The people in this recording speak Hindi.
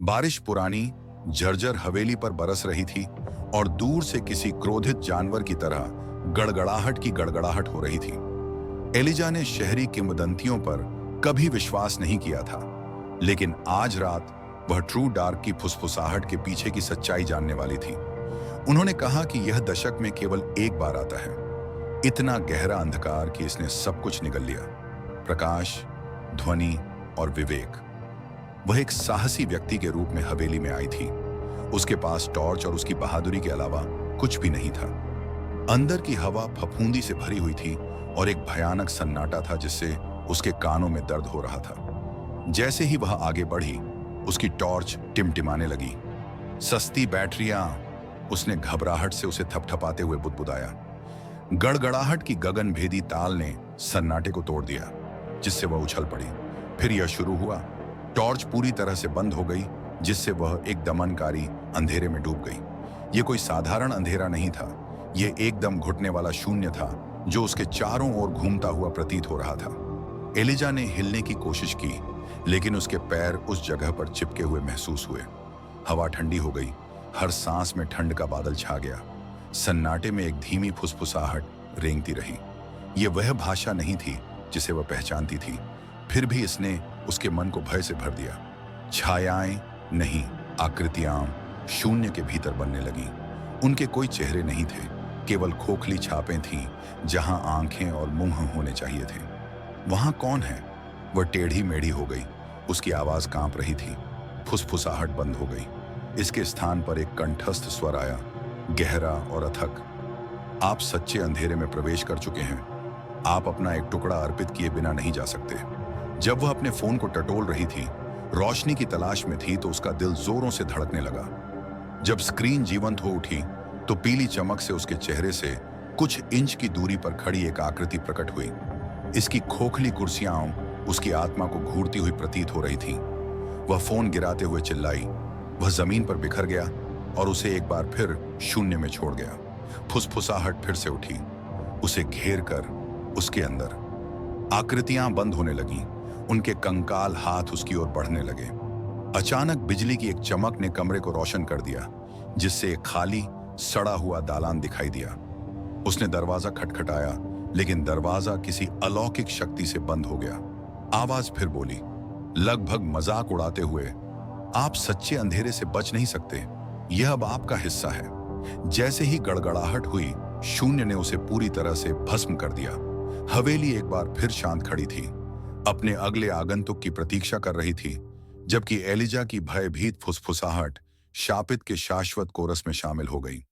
बारिश पुरानी जर्जर हवेली पर बरस रही थी और दूर से किसी क्रोधित जानवर की तरह गड़गड़ाहट की गड़गड़ाहट हो रही थी। एलिजा ने शहरी किंवदंतियों पर कभी विश्वास नहीं किया था, लेकिन आज रात वह ट्रू डार्क की फुसफुसाहट के पीछे की सच्चाई जानने वाली थी। उन्होंने कहा कि यह दशक में केवल एक बार आता है, इतना गहरा अंधकार कि इसने सब कुछ निगल लिया, प्रकाश, ध्वनि और विवेक। वह एक साहसी व्यक्ति के रूप में हवेली में आई थी। उसके पास टॉर्च और उसकी बहादुरी के अलावा कुछ भी नहीं था। अंदर की हवा फफूंदी से भरी हुई थी और एक भयानक सन्नाटा था जिससे उसके कानों में दर्द हो रहा था। जैसे ही वह आगे बढ़ी, उसकी टॉर्च टिमटिमाने लगी। सस्ती बैटरियां, उसने घबराहट से उसे थपथपाते हुए बुदबुदाया। गड़गड़ाहट की गगनभेदी ताल ने सन्नाटे को तोड़ दिया, जिससे वह उछल पड़ी। फिर यह शुरू हुआ। टॉर्च पूरी तरह से बंद हो गई, जिससे वह एक दमनकारी अंधेरे में डूब गई। यह कोई साधारण अंधेरा नहीं था, यह एकदम घुटने वाला शून्य था जो उसके चारों ओर घूमता हुआ प्रतीत हो रहा था। एलिजा ने हिलने की कोशिश की, लेकिन उसके पैर उस जगह पर चिपके हुए महसूस हुए। हवा ठंडी हो गई, हर सांस में ठंड का बादल छा गया। सन्नाटे में एक धीमी फुसफुसाहट रेंगती रही। यह वह भाषा नहीं थी जिसे वह पहचानती थी, फिर भी इसने उसके मन को भय से भर दिया। छायाएं नहीं, आकृतियां शून्य के भीतर बनने लगीं। उनके कोई चेहरे नहीं थे, केवल खोखली छापें थीं जहां आंखें और मुंह होने चाहिए थे। वहां कौन है? वह टेढ़ी मेढ़ी हो गई, उसकी आवाज कांप रही थी। फुसफुसाहट बंद हो गई। इसके स्थान पर एक कंठस्थ स्वर आया, गहरा और अथक। आप सच्चे अंधेरे में प्रवेश कर चुके हैं। आप अपना एक टुकड़ा अर्पित किए बिना नहीं जा सकते। जब वह अपने फोन को टटोल रही थी, रोशनी की तलाश में थी, तो उसका दिल जोरों से धड़कने लगा। जब स्क्रीन जीवंत हो उठी तो पीली चमक से उसके चेहरे से कुछ इंच की दूरी पर खड़ी एक आकृति प्रकट हुई। इसकी खोखली कुर्सियां उसकी आत्मा को घूरती हुई प्रतीत हो रही थीं। वह फोन गिराते हुए चिल्लाई। वह जमीन पर बिखर गया और उसे एक बार फिर शून्य में छोड़ गया। फुसफुसाहट फिर से उठी, उसे घेर कर उसके अंदर। आकृतियां बंद होने लगीं, उनके कंकाल हाथ उसकी ओर बढ़ने लगे। अचानक बिजली की एक चमक ने कमरे को रोशन कर दिया, जिससे एक खाली सड़ा हुआ दालान दिखाई दिया। उसने दरवाजा खटखटाया, लेकिन दरवाजा किसी अलौकिक शक्ति से बंद हो गया। आवाज फिर बोली, लगभग मजाक उड़ाते हुए, आप सच्चे अंधेरे से बच नहीं सकते, यह अब आपका हिस्सा है। जैसे ही गड़गड़ाहट हुई, शून्य ने उसे पूरी तरह से भस्म कर दिया। हवेली एक बार फिर शांत खड़ी थी, अपने अगले आगंतुक की प्रतीक्षा कर रही थी, जबकि एलिजा की भयभीत फुसफुसाहट शापित के शाश्वत कोरस में शामिल हो गई।